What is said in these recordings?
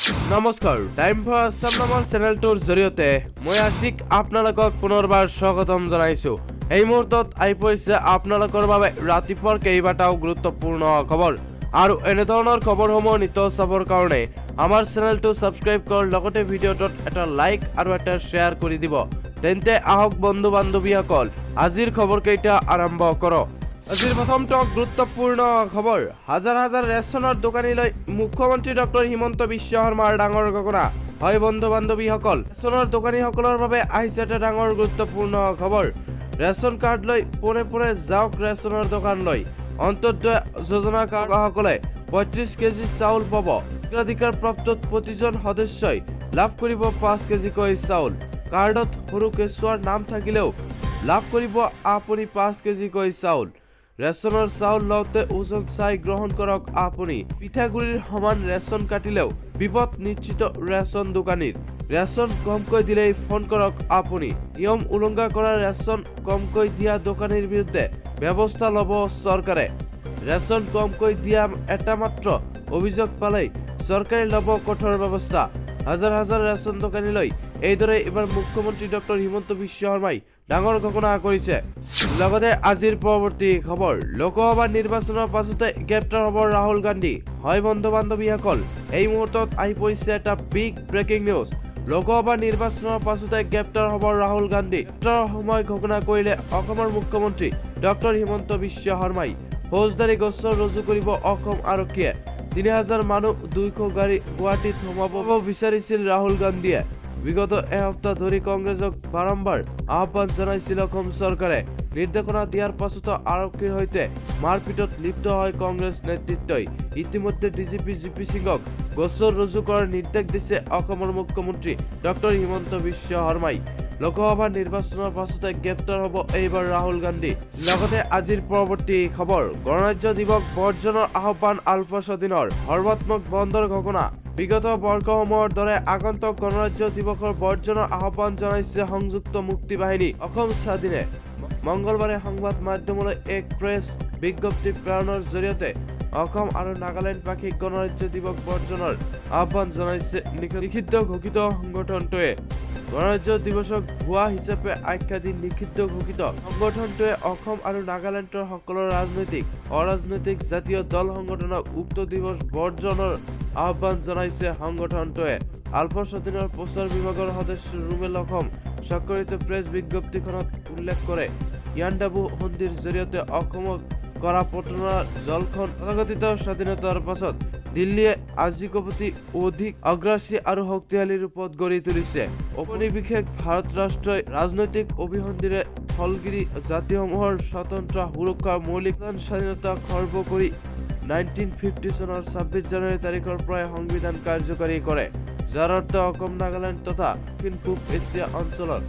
নমস্কাৰ time for Assam নামৰ চেনেলটোৰ জৰিয়তে মই আশিক আপোনালোকক পুনৰবাৰ স্বাগতম জনাইছো। এই মুহূৰ্তত আহি পৰিছে আপোনালোকৰ বাবে ৰাতিপুৱাৰ কেইবাটাও গুৰুত্বপূৰ্ণ খবৰ আৰু এনে ধৰণৰ খবৰসমূহ নিত চাবৰ কাৰণে আমাৰ চেনেলটো সাবস্ক্ৰাইব কৰক, লগতে ভিডিঅ'টোত এটা লাইক আৰু এটা শ্বেয়াৰ কৰি দিব। তেন্তে আহক বন্ধু বান্ধৱীসকল আজিৰ খবৰকেইটা আৰম্ভ কৰোঁ। আজিৰ প্ৰথমটো গুৰুত্বপূৰ্ণ খবৰ, হাজাৰ হাজাৰ ৰেচনৰ দোকানীলৈ মুখ্যমন্ত্ৰী ডক্টৰ হিমন্ত বিশ্ব শৰ্মাৰ ডাঙৰ ঘোষণা। হয় বন্ধু বান্ধৱীসকল, ৰেচনৰ দোকানীসকলৰ বাবে আহিছে এটা ডাঙৰ গুৰুত্বপূৰ্ণ খবৰ। ৰেচন কাৰ্ড লৈ পোনে পোনে যাওক ৰেচনৰ দোকানলৈ। অন্তোদয় যোজনা গ্ৰাহকসকলে 35 কেজি চাউল পাব। অগ্ৰাধিকাৰপ্ৰাপ্ত প্ৰতিজন সদস্যই লাভ কৰিব 5 কেজিকৈ চাউল। কাৰ্ডত সৰু কেঁচুৱাৰ নাম থাকিলেও লাভ কৰিব আপুনি 5 কেজিকৈ চাউল। ৰেচনৰ চাউল লওঁতে ওজন চাই গ্ৰহণ কৰক আপুনি। পিঠাগুড়িৰ সমান ৰেচন কাটিলেও বিপদ নিশ্চিত ৰেচন দোকানীৰ। ৰেচন কমকৈ দিলেই ফোন কৰক আপুনি। নিয়ম উলংঘা কৰা ৰেচন কমকৈ দিয়া দোকানীৰ বিৰুদ্ধে ব্যৱস্থা ল'ব চৰকাৰে। ৰেচন কমকৈ দিয়া এটা মাত্ৰ অভিযোগ পালেই চৰকাৰে ল'ব কঠোৰ ব্যৱস্থা। হাজাৰ হাজাৰ ৰেচন দোকানীলৈ এইদৰে এইবাৰ মুখ্যমন্ত্ৰী ডক্টৰ হিমন্ত বিশ্ব শৰ্মাই ডাঙৰ ঘোষণা কৰিছে। লগতে আজিৰ পৰৱৰ্তী খবৰ, লোকসভা নিৰ্বাচনৰ পাছতে গ্ৰেপ্তাৰ হ'ব ৰাহুল গান্ধী। হয় বন্ধু বান্ধৱীসকল, এই মুহূৰ্তত আহি পৰিছে এটা বিগ ব্ৰেকিং নিউজ। লোকসভা নিৰ্বাচনৰ পাছতে গ্ৰেপ্তাৰ হ'ব ৰাহুল গান্ধী। গ্ৰেপ্তাৰৰ সময় ঘোষণা কৰিলে অসমৰ মুখ্যমন্ত্ৰী ডক্টৰ হিমন্ত বিশ্ব শৰ্মাই। ফৌজদাৰী গোচৰ ৰুজু কৰিব অসম আৰক্ষীয়ে। 3000 মানুহ 200 গাড়ী গুৱাহাটীত সোমাব বিচাৰিছিল ৰাহুল গান্ধীয়ে। বিগত এসপ্তাহ ধৰি কংগ্ৰেছক বাৰম্বাৰ আহ্বান জনাইছিল অসম চৰকাৰে। নিৰ্দেশনা দিয়াৰ পাছতো আৰক্ষীৰ সৈতে মাৰপিটত লিপ্ত হয় কংগ্ৰেছ নেতৃত্বই। ইতিমধ্যে ডিজিপি জিপি সিঙক গোচৰ ৰুজু কৰাৰ নিৰ্দেশ দিছে অসমৰ মুখ্যমন্ত্ৰী ডক্টৰ হিমন্ত বিশ্ব শৰ্মাই। লোকসভা নিৰ্বাচনৰ পাছতে গ্ৰেপ্তাৰ হ'ব এইবাৰ ৰাহুল গান্ধী। লগতে আজিৰ পৰৱৰ্তী খবৰ, গণৰাজ্য দিৱস বৰ্জনৰ আহ্বান আলফা স্বাধীনৰ। সৰ্বাত্মক বন্ধৰ ঘোষণা। বিগত বৰ্ষসমূহৰ দৰে আগন্তুক গণৰাজ্য দিৱসৰ বৰ্জনৰ আহ্বান জনাইছে সংযুক্ত মুক্তি বাহিনী। অসম স্বাধীনে মঙলবাৰে সংবাদ মাধ্যমলৈ এক প্ৰেছ বিজ্ঞপ্তি প্ৰেৰণৰ জৰিয়তে অসম আৰু নাগালেণ্ড পাক্ষিক গণৰাজ্য দিৱস বৰ্জনৰ আহ্বান জনাইছে নিষিদ্ধ ঘোষিত সংগঠনটোৱে। গণৰাজ্য দিৱসক ভুৱা হিচাপে আখ্যা দি নিষিদ্ধ ঘোষিত সংগঠনটোৱে অসম আৰু নাগালেণ্ডৰ সকলো ৰাজনৈতিক অৰাজনৈতিক জাতীয় দল সংগঠনক উক্ত দিৱস বৰ্জনৰ আহ্বান জনাইছে সংগঠনটোৱে। আলফা স্বাধীনৰ প্ৰচাৰ বিভাগৰ সদস্য ৰুমেল অসম স্বাক্ষৰিত প্ৰেছ বিজ্ঞপ্তিখনত উল্লেখ কৰে, ইয়াণ্ডাবু সন্ধিৰ জৰিয়তে অসমক কৰা পতনৰ জলখন তথাকথিত স্বাধীনতাৰ পাছত দিল্লীয়ে আজিকপতি অধিক অগ্ৰাসী আৰু শক্তিশালী ৰূপত গঢ়ি তুলিছে। ঔপনিৱেশিক ভাৰত ৰাষ্ট্ৰই ৰাজনৈতিক অভিসন্ধিৰে ফলগিৰি জাতিসমূহৰ স্বতন্ত্ৰ সুৰক্ষাৰ মৌলিক স্বাধীনতা খৰ্ব কৰি 1950 চনৰ 26 জানুৱাৰী তাৰিখৰ পৰাই সংবিধান কাৰ্যকাৰী কৰে, যাৰ অৰ্থ অসম নাগালেণ্ড তথা দক্ষিণ পূব এছিয়া অঞ্চলৰ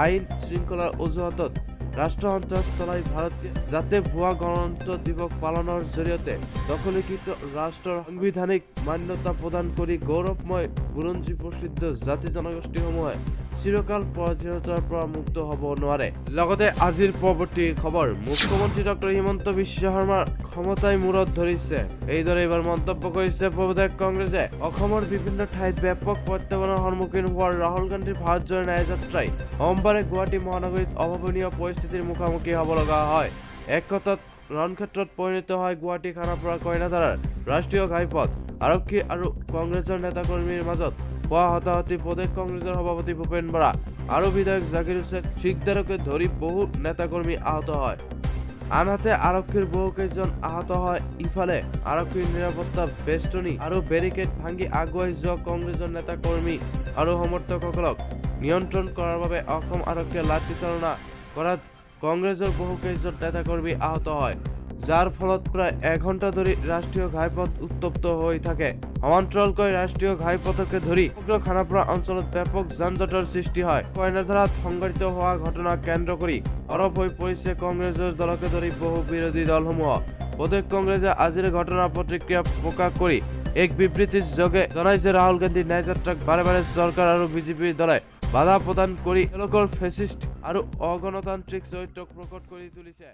আইন শৃংখলাৰ অজুহাতত ৰাষ্ট্ৰসন্ত্ৰাস চলাই ভাৰতীয় যাতে ভুৱা গণতন্ত্ৰ দিৱস পালনৰ জৰিয়তে দখলীকৃত ৰাষ্ট্ৰৰ সাংবিধানিক মান্যতা প্ৰদান কৰি গৌৰৱময় বুৰঞ্জী প্ৰসিদ্ধ জাতি জনগোষ্ঠীসমূহে চিৰকাল পৰাধীনতাৰ পৰা মুক্ত হ'ব নোৱাৰে। লগতে আজিৰ পৰৱৰ্তী খবৰ, মুখ্যমন্ত্ৰী ডক্টৰ হিমন্ত বিশ্ব শৰ্মাৰ ক্ষমতাই মূৰত ধৰিছে। এইদৰে এইবাৰ মন্তব্য কৰিছে প্ৰদেশ কংগ্ৰেছে। অসমৰ বিভিন্ন ঠাইত ব্যাপক প্ৰত্যাহ্বানৰ সন্মুখীন হোৱাৰ ৰাহুল গান্ধীৰ ভাৰতজোৰা ন্যায়যাত্ৰাই সোমবাৰে গুৱাহাটী মহানগৰীত অভাৱনীয় পৰিস্থিতিৰ মুখামুখি হ'ব লগা হয়। এক কথাত ৰণক্ষেত্ৰত পৰিণত হয় গুৱাহাটী খানাপাৰা কইনাধাৰাৰ ৰাষ্ট্ৰীয় ঘাইপথ। আৰক্ষী আৰু কংগ্ৰেছৰ নেতাকৰ্মীৰ মাজত হোৱা হতাহতি প্ৰদেশ কংগ্ৰেছৰ সভাপতি ভূপেন বৰা আৰু বিধায়ক জাকিৰ হুছেইন শিকদাৰকে ধৰি বহু নেতাকৰ্মী আহত হয়। আনহাতে আৰক্ষীৰ বহু কেইজন আহত হয়। ইফালে আৰক্ষীৰ নিৰাপত্তা বেষ্টনী আৰু বেৰিকেড ভাঙি আগুৱাই যোৱা কংগ্ৰেছৰ নেতাকৰ্মী আৰু সমৰ্থকসকলক নিয়ন্ত্ৰণ কৰাৰ বাবে অসম আৰক্ষীয়ে লাঠিচালনা কৰাত কংগ্ৰেছৰ বহু কেইজন নেতাকৰ্মী আহত হয়, যাৰ ফলত প্ৰায় 1 ঘণ্টা ধৰি ৰাষ্ট্ৰীয় ঘাইপথ উত্তপ্ত হৈ থাকে। সমান্তৰালকৈ ৰাষ্ট্ৰীয় ঘাইপথকে ধৰি সমগ্ৰ খানাপাৰা অঞ্চলত ব্যাপক যান-জঁটৰ সৃষ্টি হয়। কইনাধাৰাত সংঘটিত হোৱা ঘটনাক কেন্দ্ৰ কৰি সৰব হৈ পৰিছে কংগ্ৰেছৰ দলকে ধৰি বহু বিৰোধী দলসমূহ। প্ৰদেশ কংগ্ৰেছে আজিৰ ঘটনাৰ প্ৰতিক্ৰিয়া প্ৰকাশ কৰি এক বিবৃতিৰ যোগে জনাইছে, ৰাহুল গান্ধীৰ ন্যায়যাত্ৰাক বাৰে বাৰে চৰকাৰ আৰু বিজেপিৰ দলে বাধা প্ৰদান কৰি তেওঁলোকৰ ফেচিষ্ট আৰু অগণতান্ত্ৰিক চৰিত্ৰক প্ৰকট কৰি তুলিছে।